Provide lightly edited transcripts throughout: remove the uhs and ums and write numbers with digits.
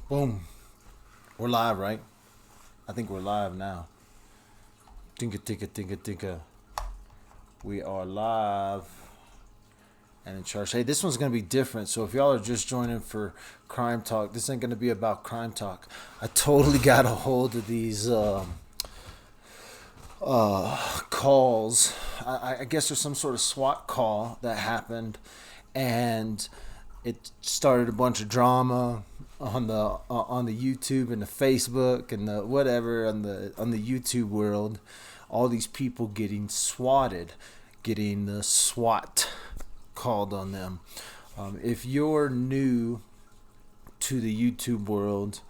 Boom. We're live, right? I think we're live now. Tinka, tinka, tinka, tinka. We are live and in charge. Hey, this one's going to be different. So if y'all are just joining for Crime Talk, this ain't going to be about Crime Talk. I totally got a hold of these calls. I guess there's some sort of SWAT call that happened, and it started a bunch of drama on the YouTube and the Facebook and the whatever on the YouTube world. All these people getting swatted, getting the SWAT called on them. If you're new to the YouTube world,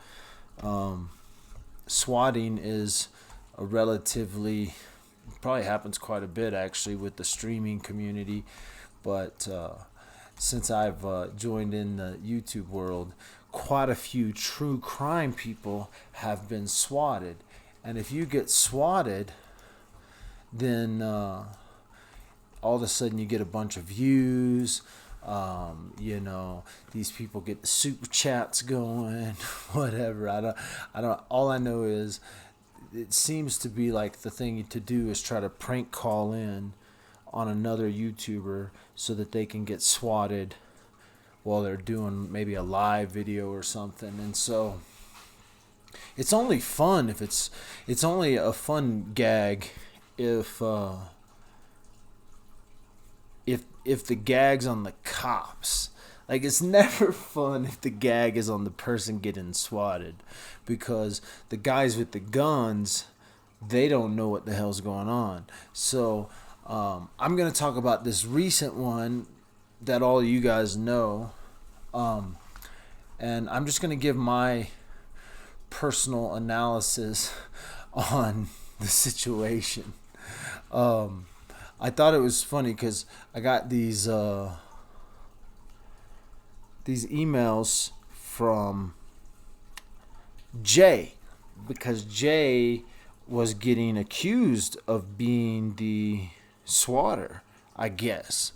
swatting is a relatively, probably happens quite a bit actually with the streaming community, but since I've joined in the YouTube world, quite a few true crime people have been swatted. And if you get swatted, then all of a sudden you get a bunch of views. These people get the super chats going, whatever. I don't. All I know is it seems to be like the thing to do is try to prank call in on another YouTuber so that they can get swatted while they're doing maybe a live video or something. And so it's only fun if it's only a fun gag if the gag's on the cops. Like, it's never fun if the gag is on the person getting swatted, because the guys with the guns, they don't know what the hell's going on. So I'm going to talk about this recent one that all you guys know, and I'm just going to give my personal analysis on the situation. I thought it was funny because I got these emails from Jay, because Jay was getting accused of being the swatter, I guess,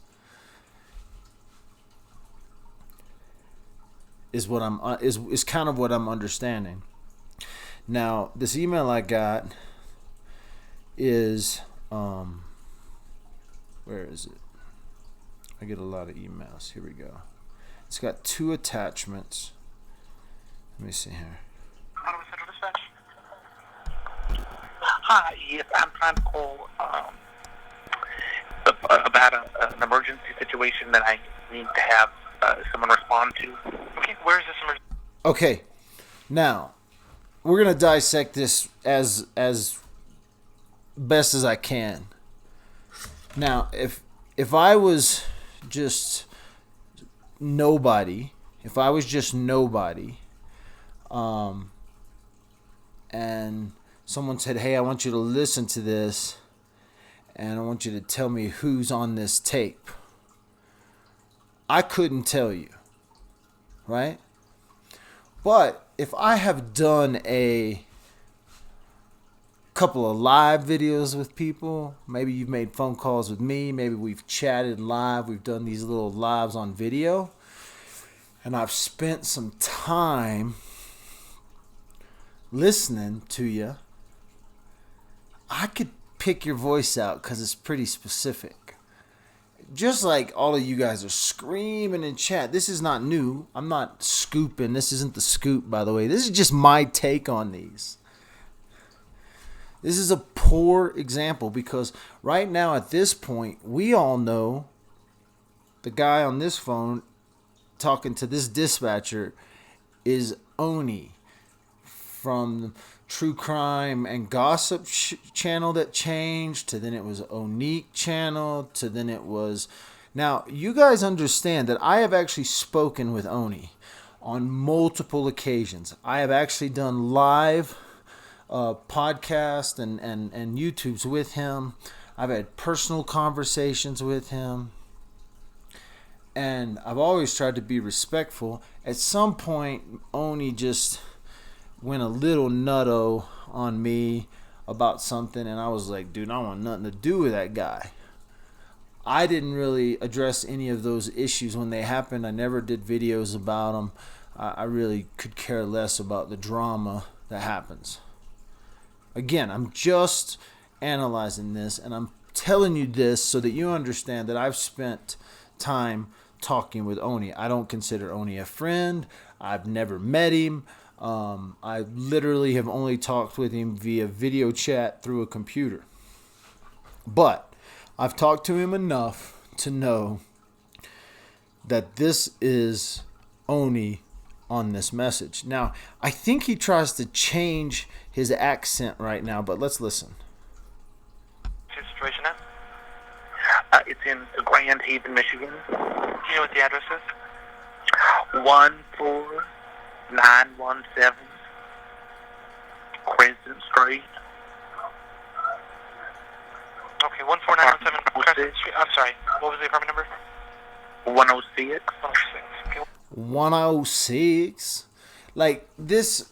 is what I'm is kind of what I'm understanding. Now, this email I got is where is it? I get a lot of emails. Here we go. It's got two attachments. Let me see here. Hi, yes, I'm trying to call about an emergency situation that I need to have someone respond to. Okay, where's this emergency? Okay, now we're gonna dissect this as best as I can. Now, if I was just nobody, and someone said, "Hey, I want you to listen to this, and I want you to tell me who's on this tape," I couldn't tell you, right? But if I have done a couple of live videos with people, maybe you've made phone calls with me, maybe we've chatted live, we've done these little lives on video, and I've spent some time listening to you, I could pick your voice out because it's pretty specific. Just like all of you guys are screaming in chat. This is not new. I'm not scooping. This isn't the scoop, by the way. This is just my take on these. This is a poor example because right now at this point, we all know the guy on this phone talking to this dispatcher is Oni from True Crime and Gossip channel that changed to then it was Onique channel to then it was... Now, you guys understand that I have actually spoken with Oni on multiple occasions. I have actually done live podcast and YouTubes with him. I've had personal conversations with him, and I've always tried to be respectful. At some point, Oni just went a little nutto on me about something, and I was like, dude, I don't want nothing to do with that guy. I didn't really address any of those issues when they happened. I never did videos about them. I really could care less about the drama that happens. Again, I'm just analyzing this, and I'm telling you this so that you understand that I've spent time talking with Oni. I don't consider Oni a friend. I've never met him. I literally have only talked with him via video chat through a computer. But I've talked to him enough to know that this is Oni on this message. Now, I think he tries to change his accent right now, but let's listen. What's your situation at? It's in Grand Haven, Michigan. Do you know what the address is? 14917 Crescent Street. Okay, 14917 Crescent Street. I'm sorry, what was the apartment number? 106. 106. Okay. 106. Like this,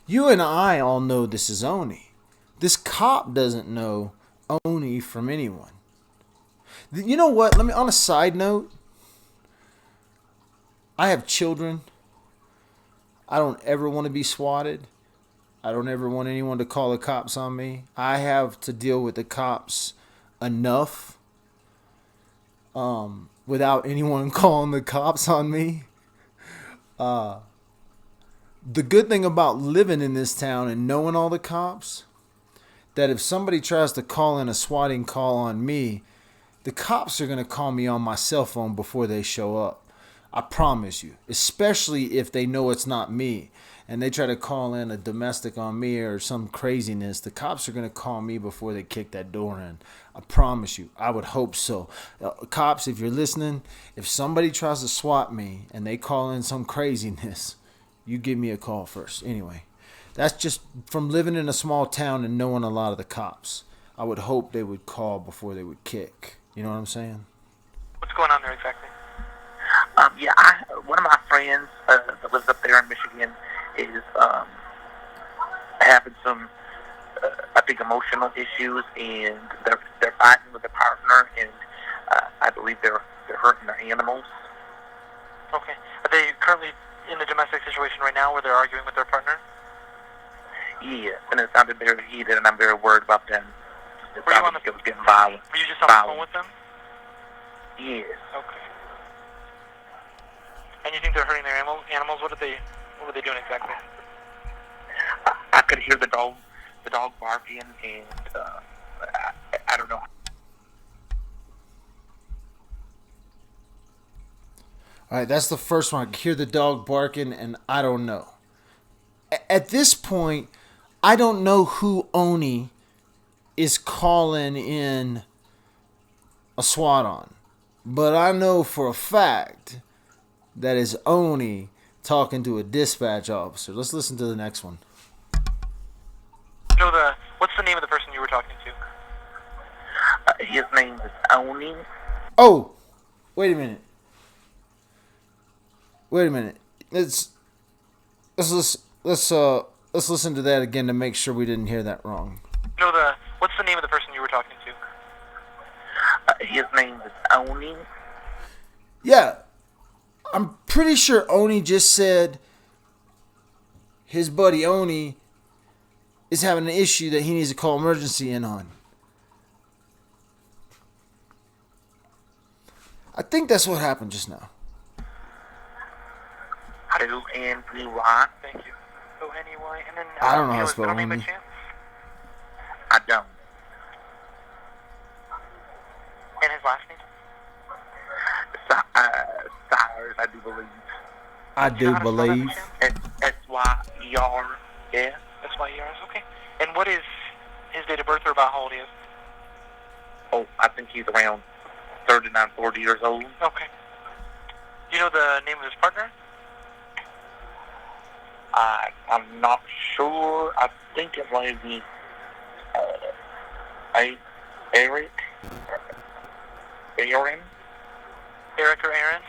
you and I all know this is Oni. This cop doesn't know Oni from anyone. You know what? Let me, on a side note, I have children. I don't ever want to be swatted. I don't ever want anyone to call the cops on me. I have to deal with the cops enough without anyone calling the cops on me. The good thing about living in this town and knowing all the cops, that if somebody tries to call in a swatting call on me, the cops are going to call me on my cell phone before they show up. I promise you. Especially if they know it's not me and they try to call in a domestic on me or some craziness, the cops are going to call me before they kick that door in. I promise you. I would hope so. Cops, if you're listening, if somebody tries to swat me and they call in some craziness, you give me a call first. Anyway, that's just from living in a small town and knowing a lot of the cops. I would hope they would call before they would kick. You know what I'm saying? What's going on there exactly? One of my friends that lives up there in Michigan is having some, I think, emotional issues, and they're fighting with a partner, and I believe they're hurting their animals. Okay. Are they currently in a domestic situation right now where they're arguing with their partner? Yes, and it sounded very heated, and I'm very worried about them. It was getting violent. Were you just on the phone with them? Yes. Okay. And you think they're hurting their animals? What were they doing exactly? I could hear the dog barking, and I don't know. All right, that's the first one. I could hear the dog barking, and I don't know. At this point, I don't know who Oni is calling in a SWAT on. But I know for a fact that is Oni talking to a dispatch officer. Let's listen to the next one. What's the name of the person you were talking to? His name is Oni. Oh, wait a minute. Let's listen to that again to make sure we didn't hear that wrong. What's the name of the person you were talking to? His name is Oni. Yeah, I'm pretty sure Oni just said his buddy Oni is having an issue that he needs to call emergency in on. I think that's what happened just now. O-N-E-Y. Thank you. O-N-E-Y. And then I don't know how to spell Oni. I don't. And his last name? Sires, I do believe. I do believe. S-Y-E-R-S. S-Y-E-R-S, okay. And what is his date of birth, or about how old he is? Oh, I think he's around 39, 40 years old. Okay. Do you know the name of his partner? I'm not sure. I think it might be Eric. Aaron? Eric or Aaron?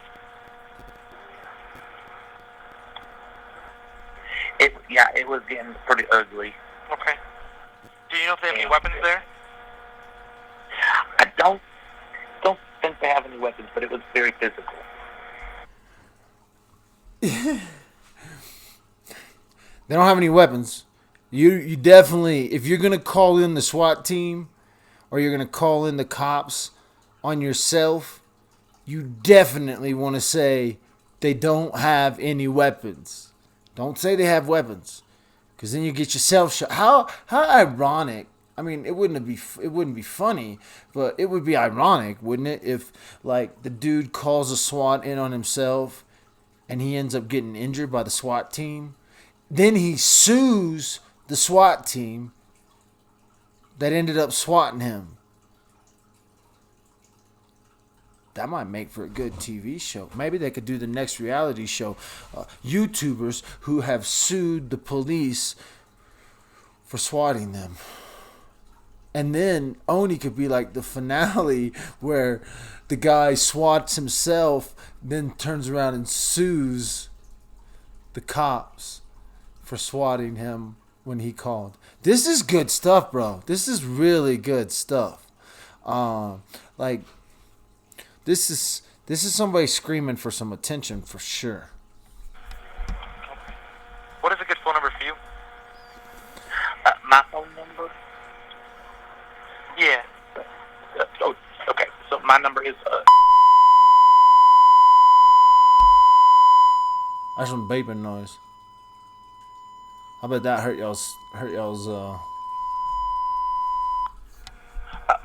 It was getting pretty ugly. Okay. Do you know if they have any weapons there? I don't think they have any weapons, but it was very physical. They don't have any weapons. You definitely, if you're gonna call in the SWAT team or you're gonna call in the cops on yourself, you definitely want to say they don't have any weapons. Don't say they have weapons, because then you get yourself shot. How ironic. I mean, it wouldn't be funny, but it would be ironic, wouldn't it, if like the dude calls a SWAT in on himself and he ends up getting injured by the SWAT team. Then he sues the SWAT team that ended up swatting him. That might make for a good TV show. Maybe they could do the next reality show. YouTubers who have sued the police for swatting them. And then Oni could be like the finale where the guy swats himself, then turns around and sues the cops for swatting him when he called. This is good stuff, bro. This is really good stuff. Like, this is somebody screaming for some attention for sure. What is a good phone number for you? My phone number? Yeah. Okay. So my number is That's some beeping noise. I bet that hurt y'all's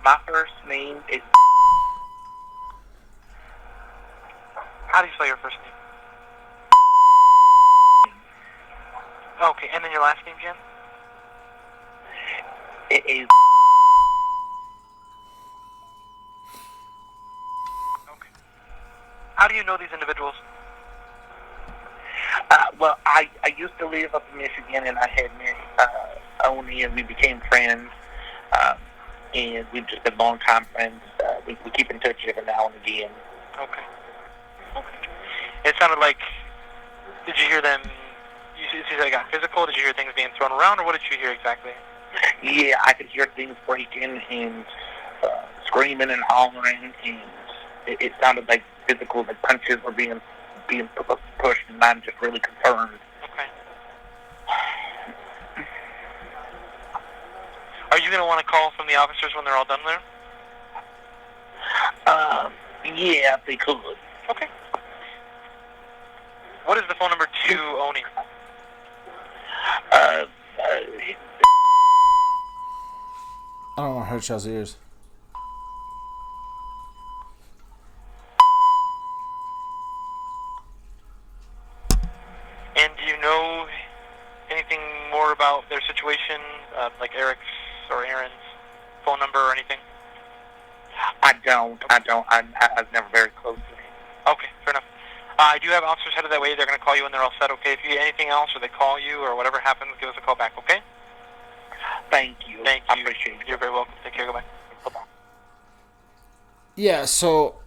my first name is. How do you spell your first name? Okay, and then your last name, Jen? It is. Okay. How do you know these individuals? Well, I used to live up in Michigan, and I had met Oni, and we became friends. And we've just been long-time friends. We keep in touch every now and again. Okay. It sounded like, did you hear them, you said they got physical, did you hear things being thrown around, or what did you hear exactly? Yeah, I could hear things breaking and screaming and hollering, and it sounded like physical, like punches were being pushed, and I'm just really concerned. Okay. Are you going to want to call from the officers when they're all done there? Yeah, if they could. Okay. What is the phone number to Oni? I don't want to hurt y'all's ears. And do you know anything more about their situation, like Eric's or Aaron's phone number or anything? I don't. I was never very close to him. Okay, fair enough. I do have officers headed that way. They're going to call you when they're all set, okay? If you get anything else or they call you or whatever happens, give us a call back, okay? Thank you. Thank you. I appreciate it. You're very welcome. Take care. Goodbye. Bye-bye. Yeah, so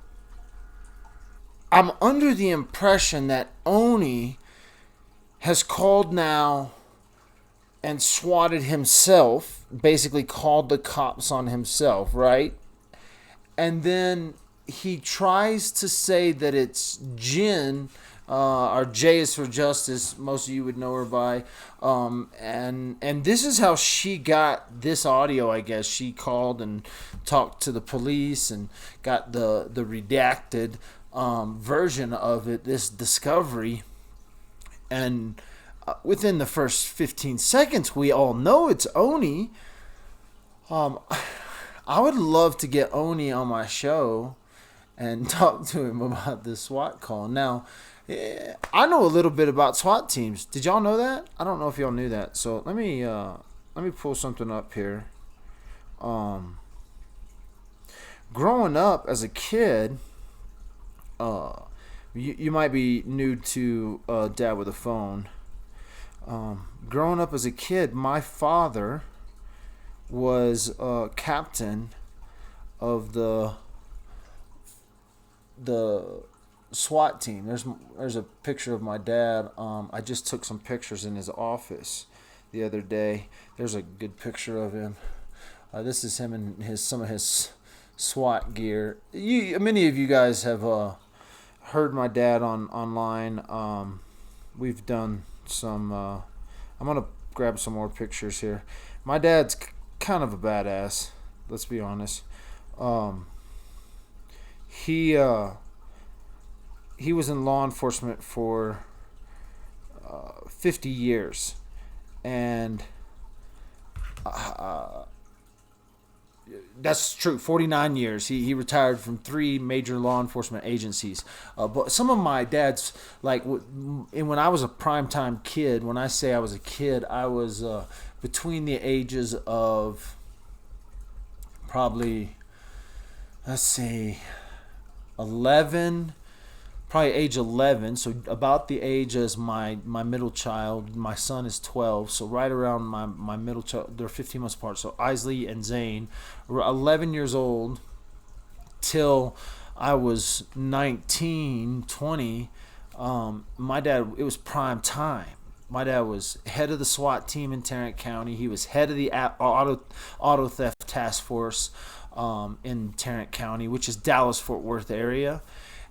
I'm under the impression that Oni has called now and swatted himself, basically called the cops on himself, right? And then he tries to say that it's Jen, or J is for Justice, most of you would know her by, and this is how she got this audio, I guess. She called and talked to the police and got the redacted version of it, this discovery, and within the first 15 seconds, we all know it's Oni. I would love to get Oni on my show and talk to him about this SWAT call. Now, I know a little bit about SWAT teams. Did y'all know that? I don't know if y'all knew that. So let me pull something up here. Growing up as a kid, you might be new to Dad with a Phone. Growing up as a kid, my father was captain of the SWAT team. There's a picture of my dad. I just took some pictures in his office the other day. There's a good picture of him. This is him in some of his SWAT gear. Many of you guys have heard my dad online. we've done some. I'm gonna grab some more pictures here. My dad's kind of a badass. Let's be honest. Um, he he was in law enforcement for 50 years, and uh, that's true. 49 years. He retired from 3 major law enforcement agencies. But some of my dad's, like, and when I was a primetime kid, when I say I was a kid, I was between the ages of probably, let's see, 11, probably age 11, so about the age as my middle child. My son is 12, so right around my middle child. They're 15 months apart, so Isley and Zane were 11 years old till I was 19, 20. My dad, it was prime time. My dad was head of the SWAT team in Tarrant County. He was head of the auto theft task force in Tarrant County, which is Dallas Fort Worth area.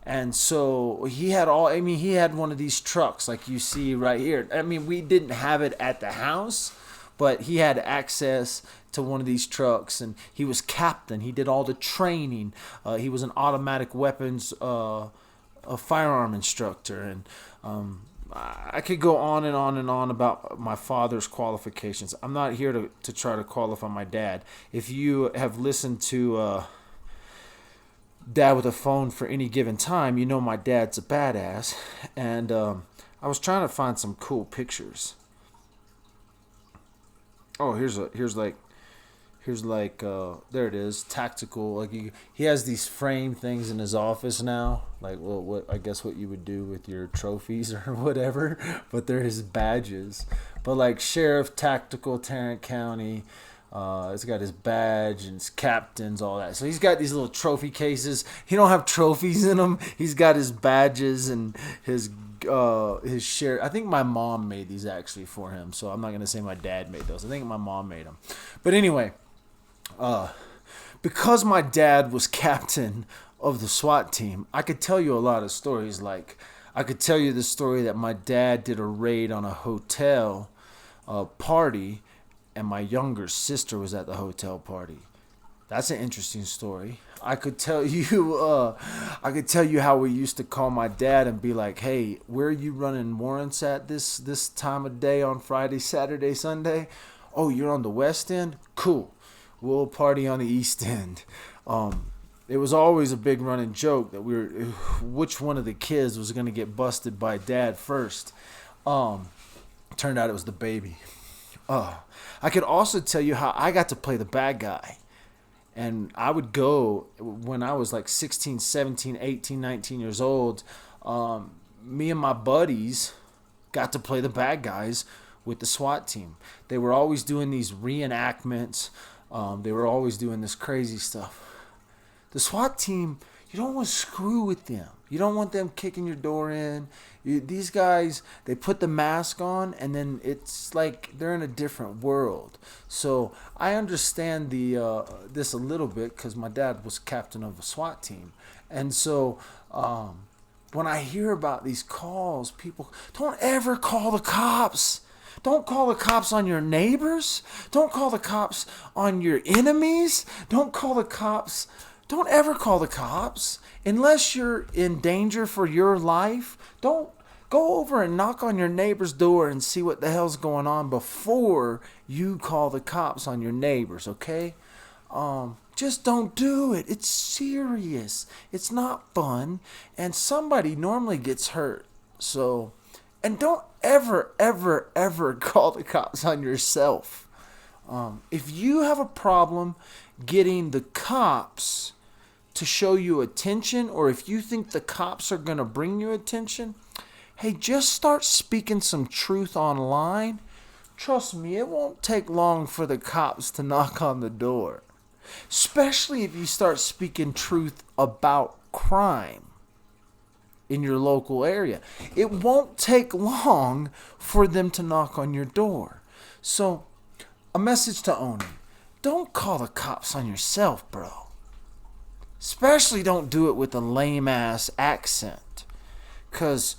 And so he had he had one of these trucks like you see right here. I mean, we didn't have it at the house, but he had access to one of these trucks, and he was captain. He did all the training. He was an automatic weapons a firearm instructor, and I could go on and on and on about my father's qualifications. I'm not here to try to qualify my dad. If you have listened to Dad with a Phone for any given time, you know my dad's a badass. And I was trying to find some cool pictures. Oh, here's there it is, tactical. Like he has these frame things in his office now, like what I guess what you would do with your trophies or whatever, but they're his badges. But like Sheriff Tactical Tarrant County, it's got his badge and his captains, all that. So he's got these little trophy cases. He don't have trophies in them. He's got his badges and his share. I think my mom made these actually for him, so I'm not gonna say my dad made those. I think my mom made them. But anyway, because my dad was captain of the SWAT team, I could tell you a lot of stories. Like I could tell you the story that my dad did a raid on a hotel party, and my younger sister was at the hotel party. That's an interesting story. I could tell you how we used to call my dad and be like, "Hey, where are you running warrants at this time of day on Friday, Saturday, Sunday? Oh, you're on the West End? Cool. We'll party on the East End." It was always a big running joke that which one of the kids was going to get busted by dad first. Turned out it was the baby. I could also tell you how I got to play the bad guy. And I would go when I was like 16, 17, 18, 19 years old. Me and my buddies got to play the bad guys with the SWAT team. They were always doing these reenactments. They were always doing this crazy stuff. The SWAT team, you don't want to screw with them. You don't want them kicking your door in. These guys, they put the mask on, and then it's like they're in a different world. So I understand this a little bit because my dad was captain of a SWAT team. And so when I hear about these calls, people, don't ever call the cops. Don't call the cops on your neighbors. Don't call the cops on your enemies. Don't ever call the cops unless you're in danger for your life. Don't go over and knock on your neighbor's door and see what the hell's going on before you call the cops on your neighbors, okay? Just don't do it. It's serious. It's not fun, and somebody normally gets hurt. So, and don't ever, ever, ever call the cops on yourself. If you have a problem getting the cops to show you attention, or if you think the cops are going to bring you attention, hey, just start speaking some truth online. Trust me, it won't take long for the cops to knock on the door. Especially if you start speaking truth about crime in your local area. It won't take long for them to knock on your door. So, a message to Oni. Don't call the cops on yourself, bro. Especially don't do it with a lame-ass accent. Because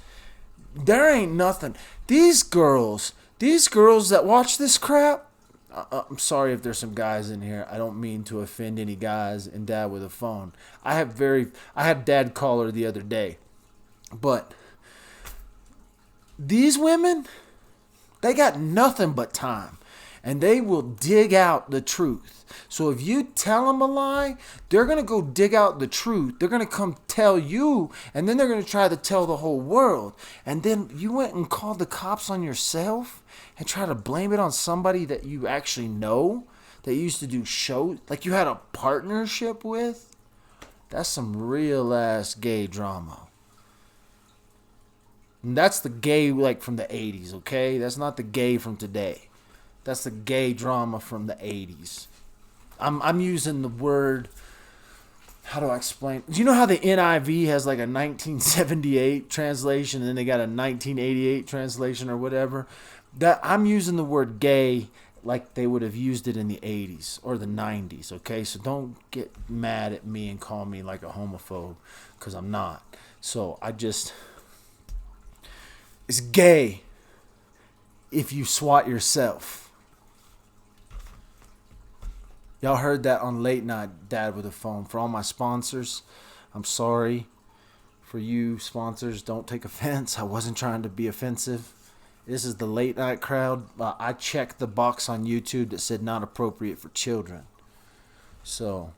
there ain't nothing. These girls that watch this crap, I'm sorry if there's some guys in here. I don't mean to offend any guys and dad with a phone. I had dad call her the other day. But these women, they got nothing but time. And they will dig out the truth. So if you tell them a lie, they're going to go dig out the truth. They're going to come tell you, and then they're going to try to tell the whole world. And then you went and called the cops on yourself and try to blame it on somebody that you actually know, that you used to do shows, like you had a partnership with. That's some real ass gay drama. And that's the gay like from the 80s, okay? That's not the gay from today. That's the gay drama from the 80s. I'm using the word, how do I explain? Do you know how the NIV has like a 1978 translation and then they got a 1988 translation or whatever? That I'm using the word gay like they would have used it in the 80s or the 90s, okay? So don't get mad at me and call me like a homophobe, because I'm not. So it's gay if you swat yourself. Y'all heard that on Late Night Dad with a Phone. For all my sponsors, I'm sorry. For you sponsors, don't take offense. I wasn't trying to be offensive. This is the late night crowd. I checked the box on YouTube that said not appropriate for children. So,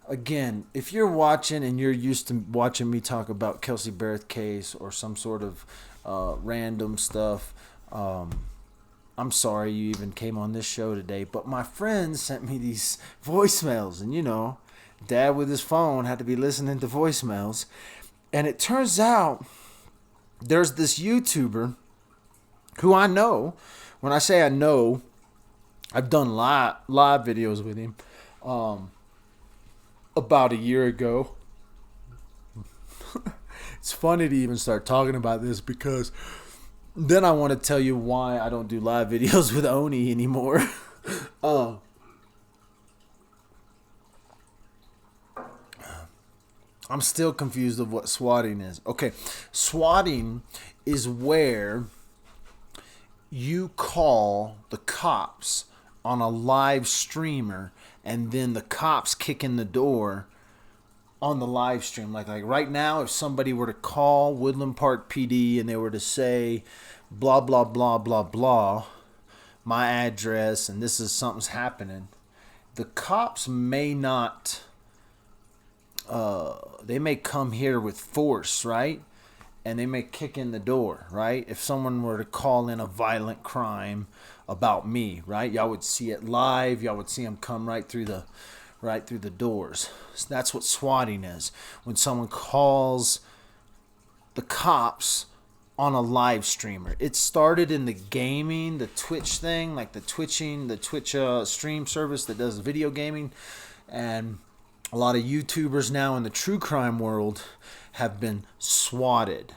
again, if you're watching and you're used to watching me talk about Kelsey Barrett case or some sort of random stuff, I'm sorry you even came on this show today, but my friends sent me these voicemails, and you know, Dad with his phone had to be listening to voicemails, and it turns out there's this YouTuber who I know. When I say I know, I've done live videos with him about a year ago. It's funny to even start talking about this because then I want to tell you why I don't do live videos with Oni anymore. I'm still confused of what swatting is. Okay, swatting is where you call the cops on a live streamer and then the cops kick in the door on the live stream. Like right now, if somebody were to call Woodland Park PD and they were to say blah blah blah blah blah, my address, and this is something's happening, the cops may not they may come here with force, right? And they may kick in the door, right? If someone were to call in a violent crime about me, right? Y'all would see it live. Y'all would see them come right through the doors. So that's what swatting is. When someone calls the cops on a live streamer. It started in the gaming, the Twitch thing, like the Twitch stream service that does video gaming. And a lot of YouTubers now in the true crime world have been swatted.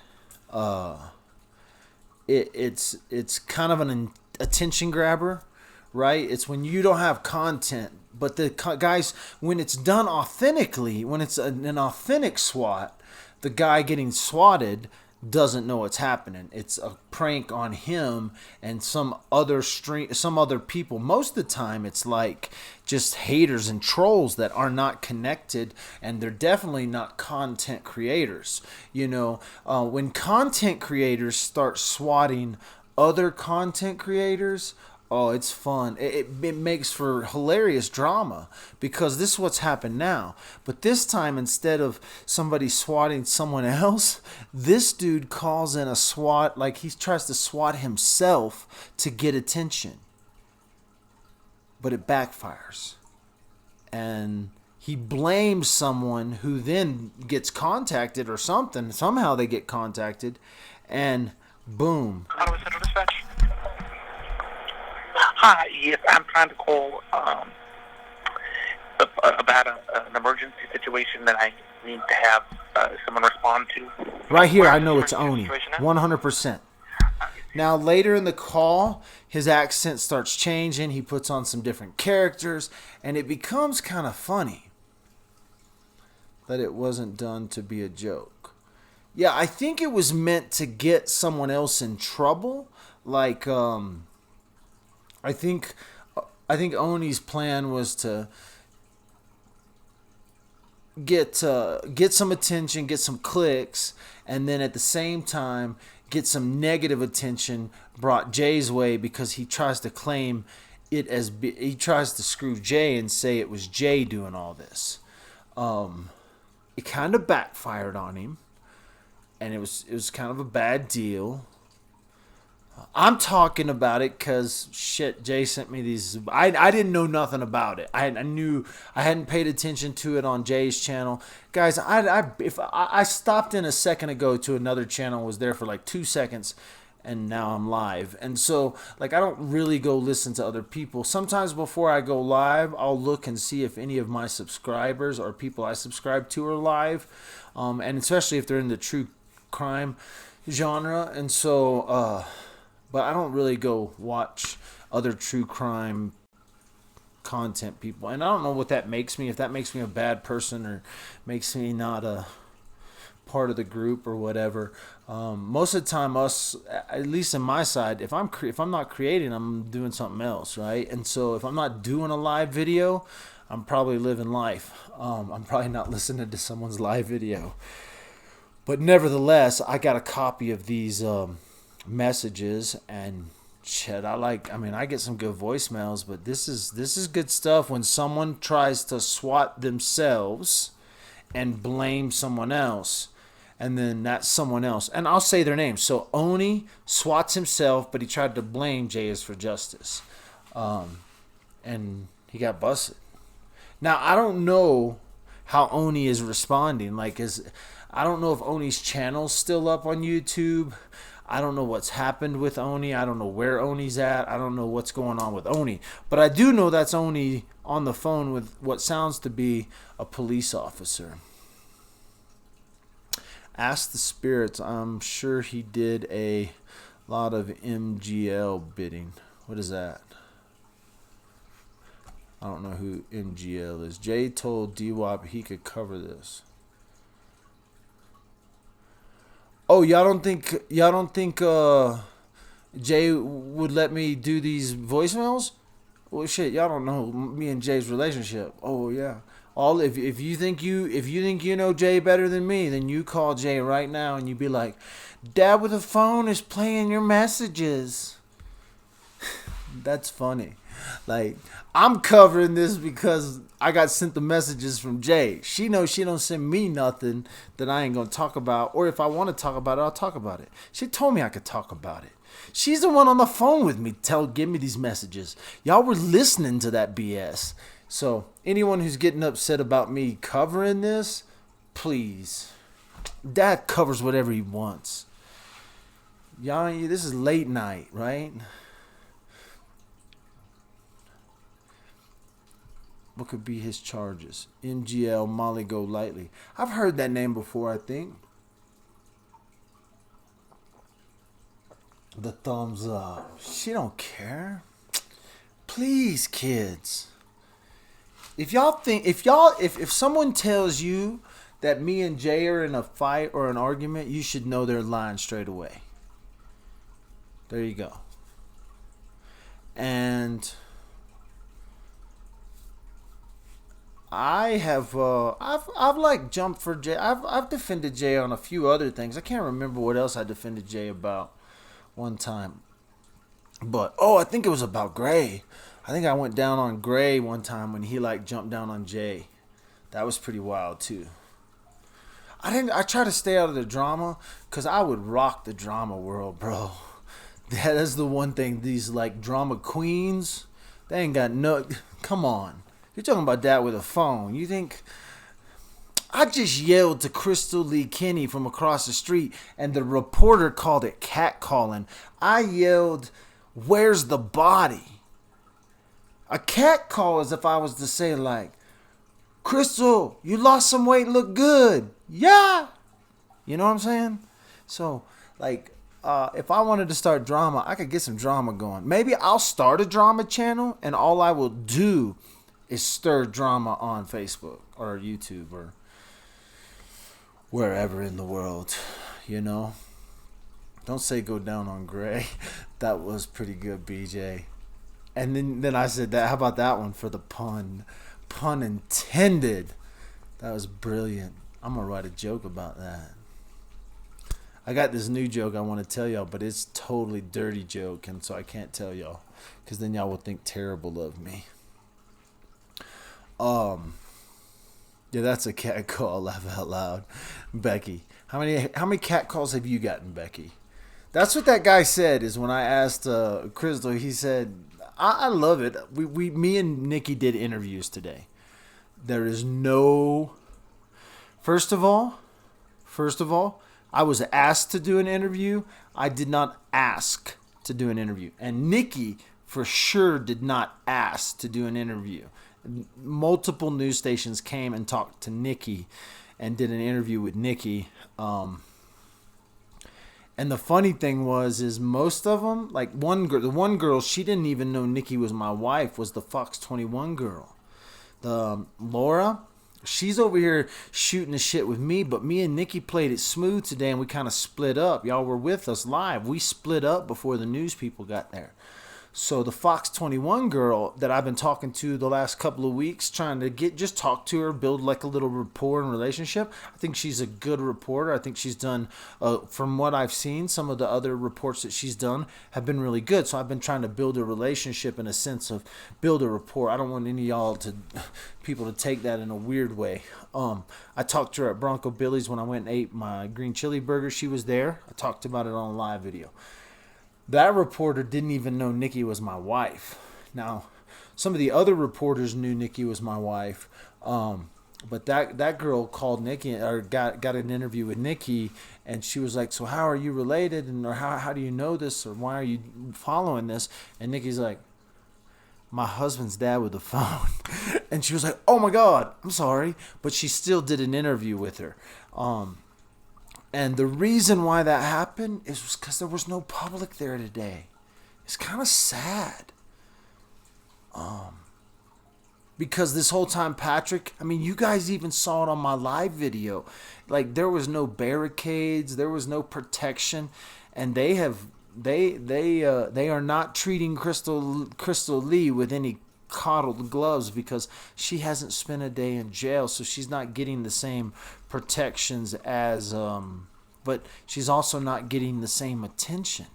It's kind of an attention grabber, right? It's when you don't have content, but the guys, when it's done authentically, when it's an authentic SWAT, the guy getting swatted doesn't know what's happening. It's a prank on him and some other people. Most of the time it's like just haters and trolls that are not connected, and they're definitely not content creators. You know, when content creators start swatting other content creators, oh, it's fun. It makes for hilarious drama, because this is what's happened now. But this time, instead of somebody swatting someone else, this dude calls in a SWAT, like he tries to swat himself to get attention. But it backfires. And he blames someone who then gets contacted or something. Somehow they get contacted, and boom. Auto Central Dispatch. Hi, yes, I'm trying to call about an emergency situation that I need to have someone respond to. Right here, I know it's Oni, 100%. Now, later in the call, his accent starts changing. He puts on some different characters, and it becomes kind of funny that it wasn't done to be a joke. Yeah, I think it was meant to get someone else in trouble. Like, I think, I think Oni's plan was to get some attention, get some clicks, and then at the same time get some negative attention brought Jay's way because he tries to claim he tries to screw Jay and say it was Jay doing all this. It kind of backfired on him, and it was kind of a bad deal. I'm talking about it because shit. Jay sent me these. I didn't know nothing about it. I knew I hadn't paid attention to it on Jay's channel, guys. I stopped in a second ago to another channel, was there for like 2 seconds, and now I'm live. And so like I don't really go listen to other people. Sometimes before I go live, I'll look and see if any of my subscribers or people I subscribe to are live, and especially if they're in the true crime genre. And so. But I don't really go watch other true crime content people. And I don't know what that makes me. If that makes me a bad person or makes me not a part of the group or whatever. Most of the time, us, at least in my side, if I'm not creating, I'm doing something else, right? And so if I'm not doing a live video, I'm probably living life. I'm probably not listening to someone's live video. But nevertheless, I got a copy of these messages and shit. I get some good voicemails, but this is good stuff when someone tries to swat themselves and blame someone else, and then that's someone else, and I'll say their name. So Oni swats himself, but he tried to blame Jay is for Justice, and he got busted. Now I don't know how Oni is responding. I don't know if Oni's channel's still up on YouTube. I don't know what's happened with Oni. I don't know where Oni's at. I don't know what's going on with Oni. But I do know that's Oni on the phone with what sounds to be a police officer. Ask the spirits. I'm sure he did a lot of MGL bidding. What is that? I don't know who MGL is. Jay told D-Wop he could cover this. Oh, y'all don't think Jay would let me do these voicemails? Well, shit, y'all don't know me and Jay's relationship. Oh yeah. If you think you know Jay better than me, then you call Jay right now and you be like, "Dad with a phone is playing your messages." That's funny. Like, I'm covering this because I got sent the messages from Jay. She knows she don't send me nothing that I ain't gonna talk about. Or if I want to talk about it, I'll talk about it. She told me I could talk about it. She's the one on the phone with me give me these messages. Y'all were listening to that BS. So anyone who's getting upset about me covering this, please. Dad covers whatever he wants. Y'all, this is late night, right? What could be his charges? MGL Molly Go Lightly. I've heard that name before, I think. The thumbs up. She don't care. Please, kids. If someone tells you that me and Jay are in a fight or an argument, you should know they're lying straight away. There you go. And I've jumped for Jay. I've defended Jay on a few other things. I can't remember what else I defended Jay about one time. But I think it was about Gray. I think I went down on Gray one time when he jumped down on Jay. That was pretty wild too. I try to stay out of the drama because I would rock the drama world, bro. That is the one thing. These drama queens, they ain't got no. Come on. You're talking about that with a phone. You think I just yelled to Crystal Lee Kinney from across the street and the reporter called it catcalling. I yelled, "Where's the body?" A cat call is if I was to say "Crystal, you lost some weight, look good." Yeah. You know what I'm saying? So if I wanted to start drama, I could get some drama going. Maybe I'll start a drama channel and all I will do is stir drama on Facebook or YouTube or wherever in the world. you know. Don't say go down on Gray. That was pretty good, BJ. And then I said that. How about that one for the pun? Pun intended. That was brilliant. I'm gonna write a joke about that. I got this new joke I want to tell y'all, but it's totally dirty joke, and so I can't tell y'all, because then y'all will think terrible of me. Yeah, that's a cat call. Laugh out loud, Becky. How many cat calls have you gotten, Becky? That's what that guy said. Is when I asked Crystal, he said, "I love it. Me and Nikki did interviews today. There is no. First of all, I was asked to do an interview. I did not ask to do an interview, and Nikki for sure did not ask to do an interview. Multiple news stations came and talked to Nikki and did an interview with Nikki. And the funny thing is most of them, like the one girl, she didn't even know Nikki was my wife, was the Fox 21 girl. The Laura, she's over here shooting the shit with me, but me and Nikki played it smooth today, and we kind of split up. Y'all were with us live. We split up before the news people got there. So the Fox 21 girl that I've been talking to the last couple of weeks, trying to just talk to her, build like a little rapport and relationship. I think she's a good reporter. I think she's done, from what I've seen, some of the other reports that she's done have been really good. So I've been trying to build a relationship in a sense of build a rapport. I don't want any of y'all people to take that in a weird way. I talked to her at Bronco Billy's when I went and ate my green chili burger. She was there. I talked about it on a live video. That reporter didn't even know Nikki was my wife. Now, some of the other reporters knew Nikki was my wife, but that girl called Nikki or got an interview with Nikki, and she was like, "So how are you related? And or how do you know this? Or why are you following this?" And Nikki's like, "My husband's dad with the phone," and she was like, "Oh my God, I'm sorry," but she still did an interview with her. And the reason why that happened is because there was no public there today. It's kind of sad. Because this whole time, Patrick, I mean, you guys even saw it on my live video. Like, there was no barricades, there was no protection, and they are not treating Crystal Lee with any coddled gloves because she hasn't spent a day in jail, so she's not getting the same protections as but she's also not getting the same attention.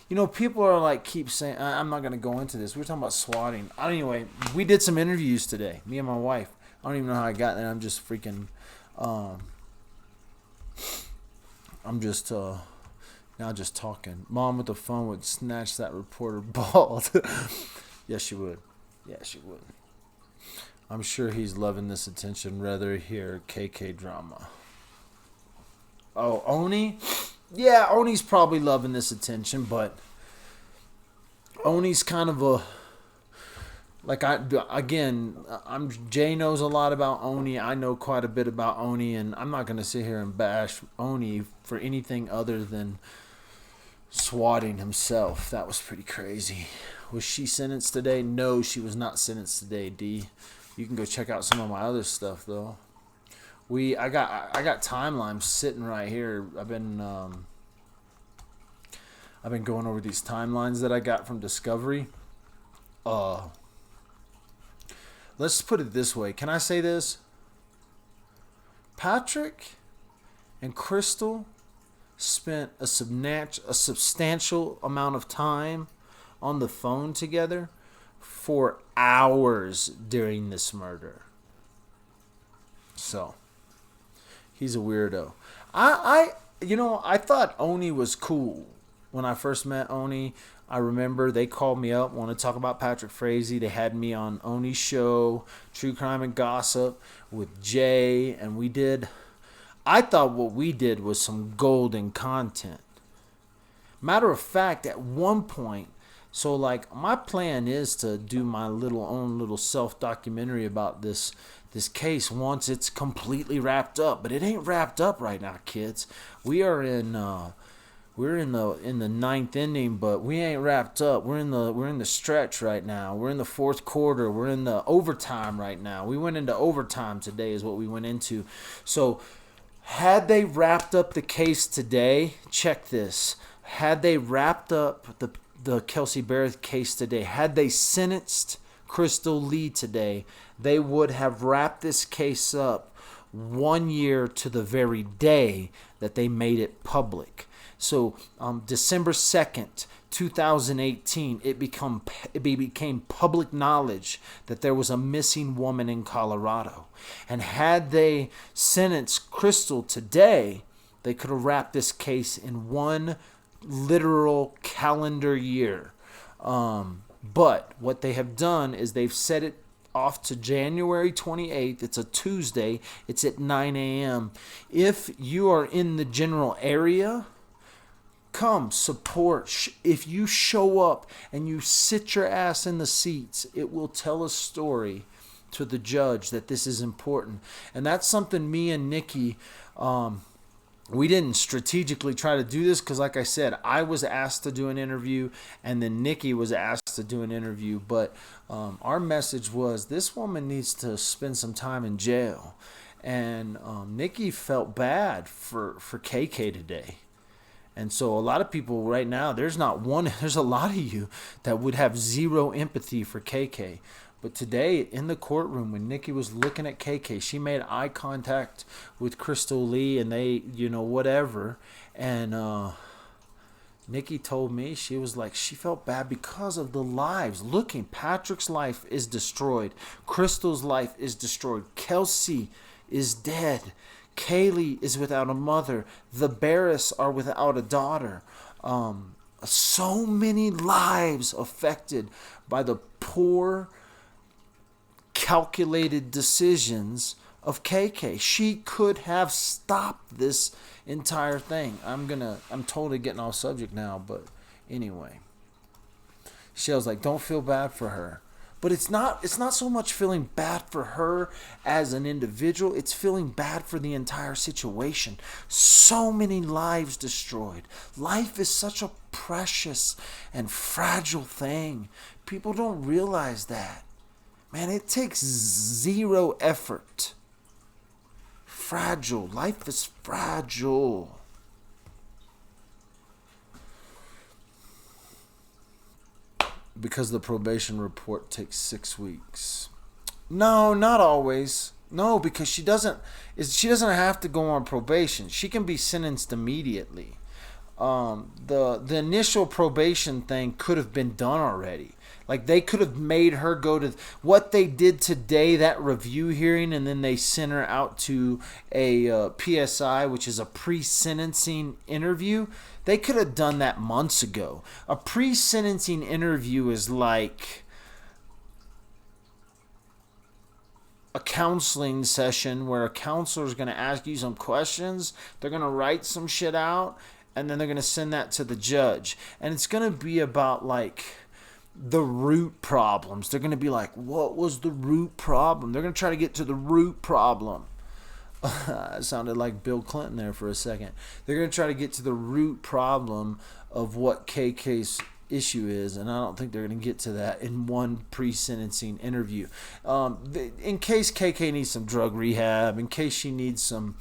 You know, people are like keep saying, I'm not going to go into this, we're talking about swatting. Anyway, we did some interviews today, me and my wife. I don't even know how I got there. I'm just freaking now just talking. Mom with the phone would snatch that reporter bald. Yes, she would. I'm sure he's loving this attention. Rather hear KK drama. Oh, Oni? Yeah, Oni's probably loving this attention, but Oni's kind of a... Jay knows a lot about Oni. I know quite a bit about Oni, and I'm not going to sit here and bash Oni for anything other than swatting himself. That was pretty crazy. Was she sentenced today? No, she was not sentenced today, D. You can go check out some of my other stuff, though. I got timelines sitting right here. I've been going over these timelines that I got from Discovery. Let's put it this way. Can I say this? Patrick and Crystal spent a substantial amount of time on the phone together for hours during this murder. So, he's a weirdo. I thought Oni was cool when I first met Oni. I remember they called me up, wanted to talk about Patrick Frazee. They had me on Oni's show, True Crime and Gossip, with Jay, and I thought what we did was some golden content. Matter of fact, at one point, so like my plan is to do my own little self-documentary about this case once it's completely wrapped up, but it ain't wrapped up right now, kids. We're in the ninth inning, but we ain't wrapped up. We're in the stretch right now. We're in the fourth quarter. We're in the overtime right now. We went into overtime today is what we went into. So Had they wrapped up the case today, check this. Had they wrapped up the Kelsey Barrett case today, had they sentenced Crystal Lee today, they would have wrapped this case up 1 year to the very day that they made it public. So December 2nd, 2018, it became public knowledge that there was a missing woman in Colorado. And had they sentenced Crystal today, they could have wrapped this case in 1 literal calendar year. But what they have done is they've set it off to January 28th. It's a Tuesday. It's at 9 a.m. If you are in the general area, come support. If you show up and you sit your ass in the seats, it will tell a story to the judge that this is important. And that's something me and Nikki, we didn't strategically try to do this because, like I said, I was asked to do an interview and then Nikki was asked to do an interview. But our message was this woman needs to spend some time in jail. And Nikki felt bad for KK today. And so a lot of people right now, there's a lot of you that would have zero empathy for KK. But today in the courtroom, when Nikki was looking at KK, she made eye contact with Crystal Lee and they, whatever. And Nikki told me, she was like, she felt bad because of the lives. Looking, Patrick's life is destroyed. Crystal's life is destroyed. Kelsey is dead. Kaylee is without a mother. The Barris are without a daughter. So many lives affected by the poor, calculated decisions of KK. She could have stopped this entire thing. I'm totally getting off subject now, but anyway. Shell's like, don't feel bad for her. But it's not so much feeling bad for her as an individual. It's feeling bad for the entire situation. So many lives destroyed. Life is such a precious and fragile thing. People don't realize that. Man, it takes zero effort. Fragile. Life is fragile. Because the probation report takes 6 weeks. No, not always. No, because she doesn't have to go on probation. She can be sentenced immediately. The initial probation thing could have been done already. Like they could have made her go to what they did today, that review hearing, and then they sent her out to a PSI, which is a pre-sentencing interview. They could have done that months ago. A pre-sentencing interview is like a counseling session where a counselor is going to ask you some questions. They're going to write some shit out, and then they're going to send that to the judge. And it's going to be about like the root problems. They're going to be like, what was the root problem? They're going to try to get to the root problem. It sounded like Bill Clinton there for a second. They're going to try to get to the root problem of what KK's issue is, and I don't think they're going to get to that in one pre-sentencing interview. In case KK needs some drug rehab, in case she needs some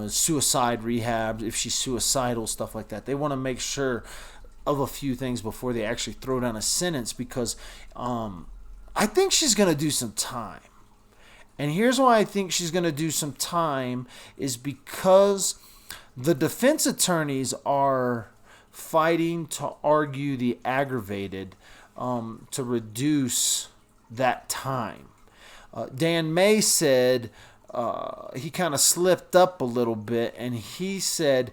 suicide rehab, if she's suicidal, stuff like that, they want to make sure of a few things before they actually throw down a sentence, because I think she's going to do some time. And here's why I think she's going to do some time is because the defense attorneys are fighting to argue the aggravated to reduce that time. Dan May said he kind of slipped up a little bit, and he said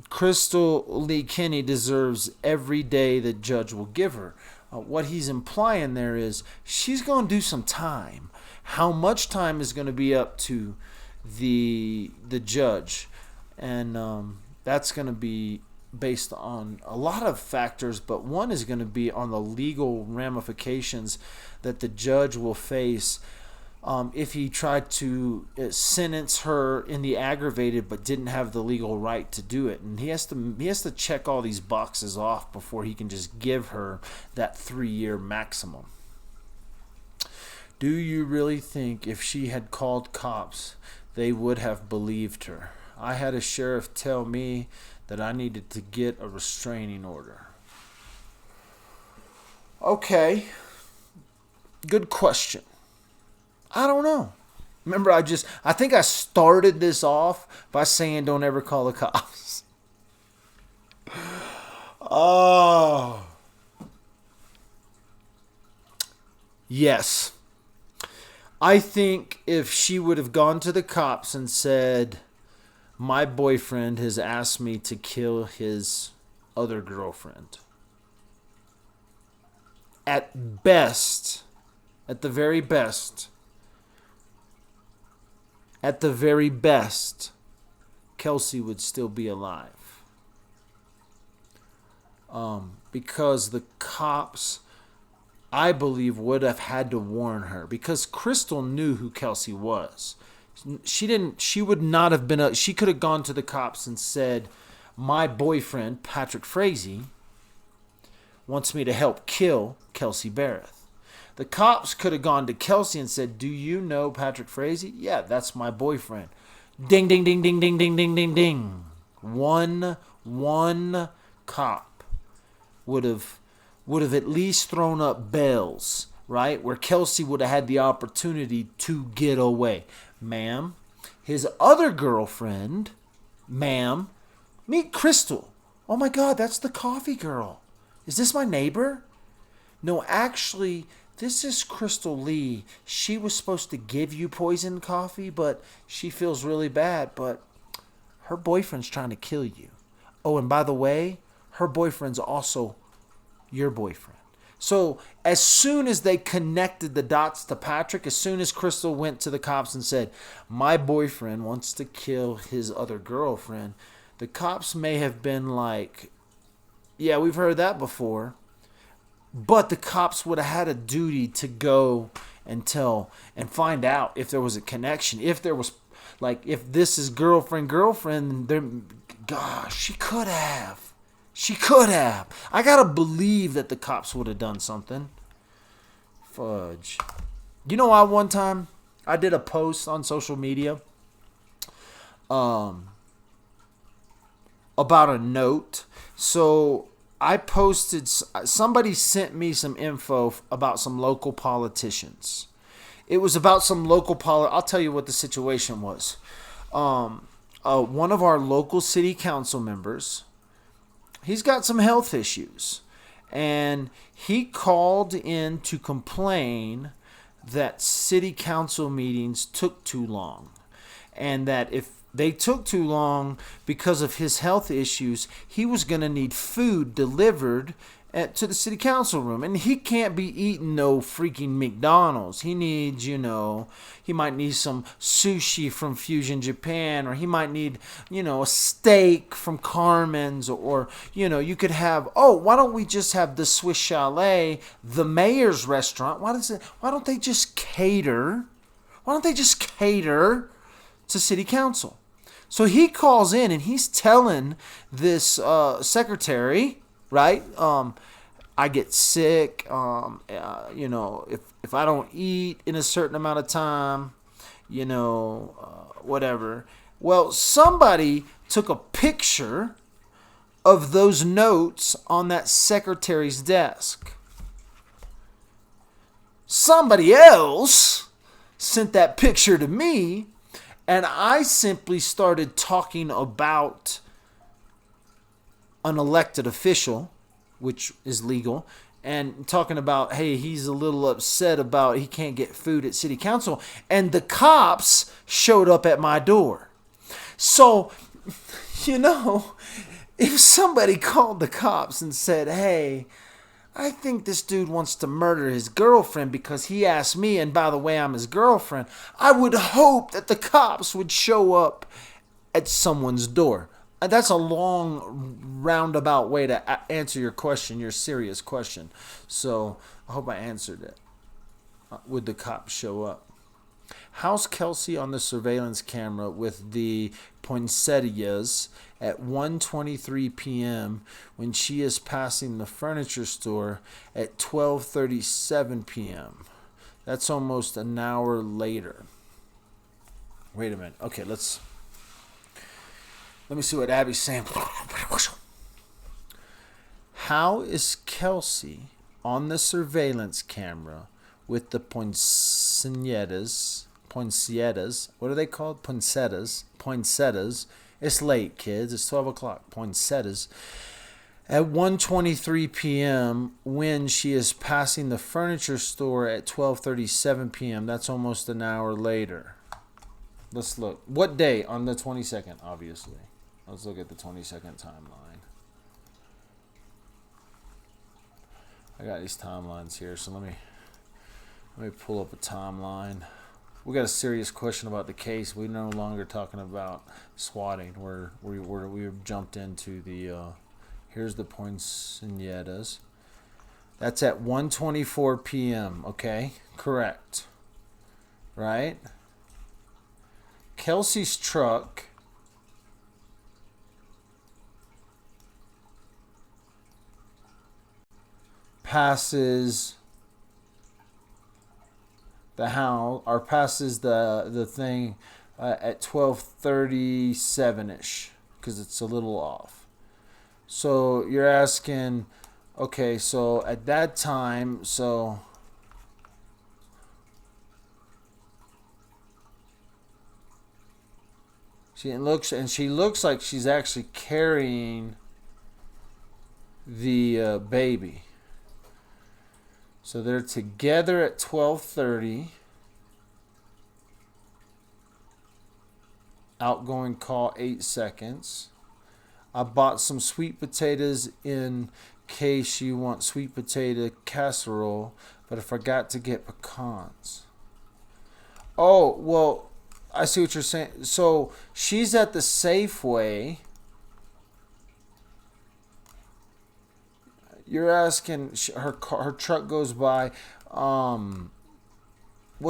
Crystal Lee Kinney deserves every day the judge will give her. What he's implying there is she's going to do some time. How much time is going to be up to the judge, and that's going to be based on a lot of factors, but one is going to be on the legal ramifications that the judge will face if he tried to sentence her in the aggravated but didn't have the legal right to do it. And he has to check all these boxes off before he can just give her that 3-year maximum. Do you really think if she had called cops they would have believed her. I had a sheriff tell me that I needed to get a restraining order. Okay. Good question. I don't know. Remember, I think I started this off by saying don't ever call the cops. Oh. Yes. I think if she would have gone to the cops and said, my boyfriend has asked me to kill his other girlfriend. At best, at the very best, Kelsey would still be alive. Because the cops, I believe, would have had to warn her. Because Crystal knew who Kelsey was. She would not have been, she could have gone to the cops and said, my boyfriend, Patrick Frazee, wants me to help kill Kelsey Barrett. The cops could have gone to Kelsey and said, do you know Patrick Frazee? Yeah, that's my boyfriend. Ding, ding, ding, ding, ding, ding, ding, ding, ding. One cop would have at least thrown up bells, right? Where Kelsey would have had the opportunity to get away. Ma'am, his other girlfriend, ma'am, meet Crystal. Oh my God, that's the coffee girl. Is this my neighbor? No, actually, this is Crystal Lee. She was supposed to give you poisoned coffee, but she feels really bad. But her boyfriend's trying to kill you. Oh, and by the way, her boyfriend's also your boyfriend. So as soon as they connected the dots to Patrick, as soon as Crystal went to the cops and said, my boyfriend wants to kill his other girlfriend, the cops may have been like, yeah, we've heard that before. But the cops would have had a duty to go and tell and find out if there was a connection. If there was, like, if this is girlfriend, gosh, she could have. She could have. I gotta believe that the cops would have done something. Fudge. You know why one time I did a post on social media about a note. So I posted, somebody sent me some info about some local politicians. It was about some local I'll tell you what the situation was. One of our local city council members, he's got some health issues. And he called in to complain that city council meetings took too long. And that if they took too long because of his health issues, he was going to need food delivered to the city council room. And he can't be eating no freaking McDonald's. He needs, he might need some sushi from Fusion Japan, or he might need, a steak from Carmen's, or, you could have, why don't we just have the Swiss Chalet, the mayor's restaurant? Why don't they just cater? Why don't they just cater to city council? So he calls in and he's telling this secretary, right? I get sick. If I don't eat in a certain amount of time, whatever. Well, somebody took a picture of those notes on that secretary's desk. Somebody else sent that picture to me. And I simply started talking about an elected official, which is legal, and talking about, hey, he's a little upset about he can't get food at city council. And the cops showed up at my door. So, if somebody called the cops and said, hey, I think this dude wants to murder his girlfriend because he asked me, and by the way, I'm his girlfriend, I would hope that the cops would show up at someone's door. And that's a long, roundabout way to answer your question, your serious question. So I hope I answered it. Would the cops show up? How's Kelsey on the surveillance camera with the poinsettias at 1:23 p.m. when she is passing the furniture store at 12:37 p.m.? That's almost an hour later. Wait a minute. Okay, let me see what Abby's saying. How is Kelsey on the surveillance camera with the poinsettias? Poinsettias. What are they called? Poinsettias. Poinsettias. It's late, kids. It's 12 o'clock. Poinsettias. At 1:23 p.m. when she is passing the furniture store at 12:37 p.m. That's almost an hour later. Let's look. What day? On the 22nd, obviously. Let's look at the 22nd timeline. I got these timelines here, so let me pull up a timeline. We got a serious question about the case. We're no longer talking about swatting. We've jumped into the here's the poinsettias. That's at 1:24 p.m. Okay, correct. Right? Kelsey's truck passes the house, or passes the thing at 12:37ish, because it's a little off. So you're asking, okay, so at that time, so she looks like she's actually carrying the baby. So they're together at 12:30. Outgoing call 8 seconds. I bought some sweet potatoes in case you want sweet potato casserole, but I forgot to get pecans. Oh, well, I see what you're saying. So she's at the Safeway. You're asking, her truck goes by. Well,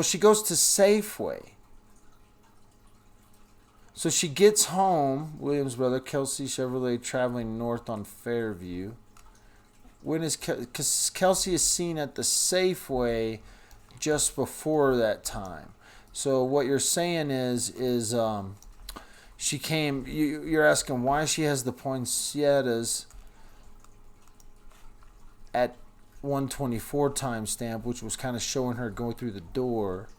she goes to Safeway. So she gets home. Williams' brother, Kelsey Chevrolet, traveling north on Fairview. When is because Kelsey is seen at the Safeway just before that time. So what you're saying is she came. You're asking why she has the poinsettias at 1:24 timestamp, which was kind of showing her going through the door,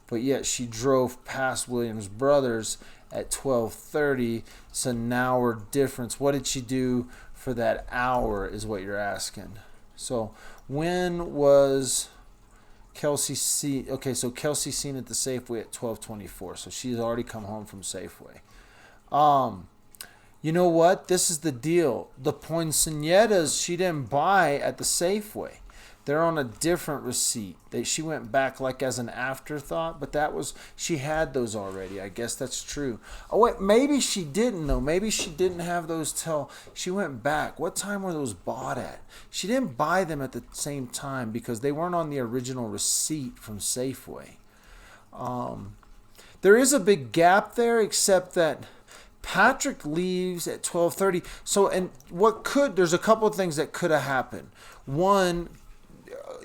but yet she drove past Williams Brothers at 12:30. It's an hour difference. What did she do for that hour is what you're asking. So when was Kelsey seen? Okay, so Kelsey seen at the Safeway at 12:24. So she's already come home from Safeway. You know what? This is the deal. The poinsettias she didn't buy at the Safeway. They're on a different receipt. She went back like as an afterthought, but she had those already. I guess that's true. Oh wait, maybe she didn't though. Maybe she didn't have those till she went back. What time were those bought at? She didn't buy them at the same time because they weren't on the original receipt from Safeway. There is a big gap there, except that Patrick leaves at 12:30. So, and there's a couple of things that could have happened. One,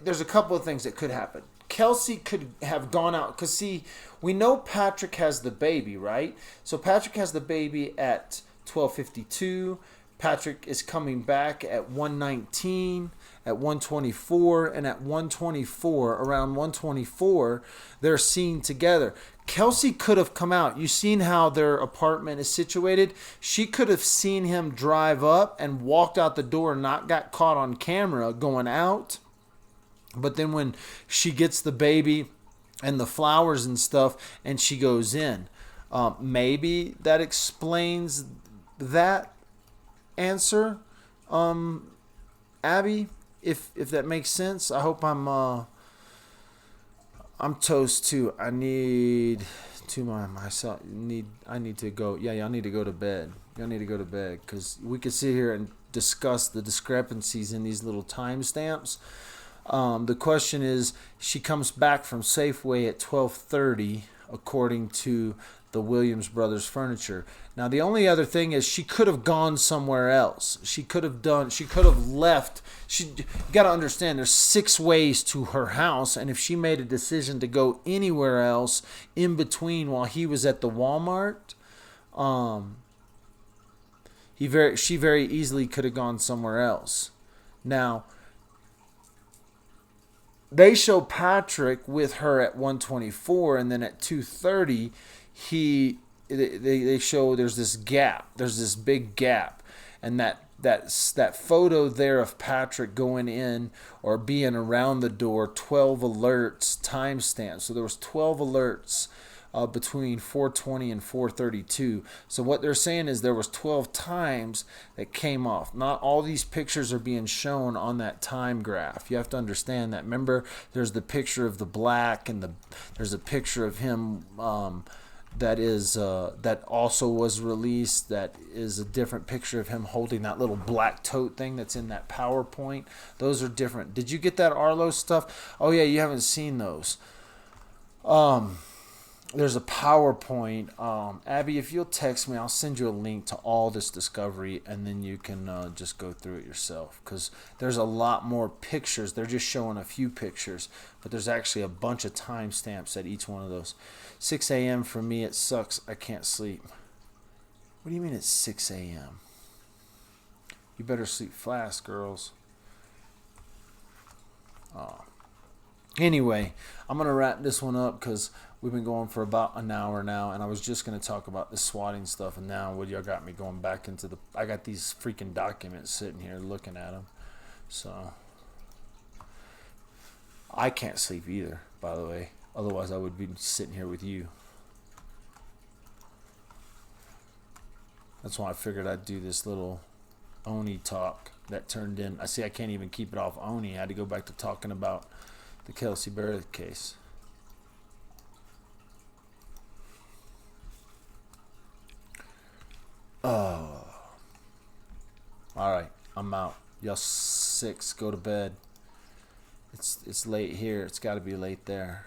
there's a couple of things that could happen. Kelsey could have gone out, because see, we know Patrick has the baby, right? So Patrick has the baby at 12:52. Patrick is coming back at 1:19, at 1:24, and at 1:24, around 1:24, they're seen together. Kelsey could have come out. You've seen how their apartment is situated. She could have seen him drive up and walked out the door and not got caught on camera going out. But then when she gets the baby and the flowers and stuff and she goes in, maybe that explains that answer, Abby, if that makes sense. I hope I'm toast too. I need to myself. I need to go. Yeah, y'all need to go to bed. Y'all need to go to bed, because we could sit here and discuss the discrepancies in these little timestamps. The question is, she comes back from Safeway at 12:30, according to the Williams brothers furniture. Now the only other thing is she could have gone somewhere else. She could have left. You got to understand there's 6 ways to her house, and if she made a decision to go anywhere else in between while he was at the Walmart, she very easily could have gone somewhere else. Now they show Patrick with her at 124, and then at 2:30 they show there's this gap. There's this big gap, and that photo there of Patrick going in or being around the door, 12 alerts, timestamp. So there was 12 alerts between 4:20 and 4:32. So what they're saying is there was 12 times that came off. Not all these pictures are being shown on that time graph. You have to understand that. Remember, there's the picture of the black, and there's a picture of him that also was released. That is a different picture of him holding that little black tote thing that's in that PowerPoint. Those are different. Did you get that Arlo stuff? Oh yeah, you haven't seen those. There's a PowerPoint. Abby, if you'll text me, I'll send you a link to all this discovery, and then you can just go through it yourself, because there's a lot more pictures. They're just showing a few pictures, but there's actually a bunch of timestamps at each one of those. 6 a.m. for me, it sucks. I can't sleep. What do you mean it's 6 a.m.? You better sleep fast, girls. Anyway, I'm going to wrap this one up because we've been going for about an hour now, and I was just going to talk about the swatting stuff, and now y'all got me going back into I got these freaking documents sitting here looking at them. So I can't sleep either, by the way. Otherwise, I would be sitting here with you. That's why I figured I'd do this little Oni talk that turned in. I can't even keep it off Oni. I had to go back to talking about the Kelsey Barrett case. Oh. Alright, I'm out. Y'all 6, go to bed. It's late here. It's got to be late there.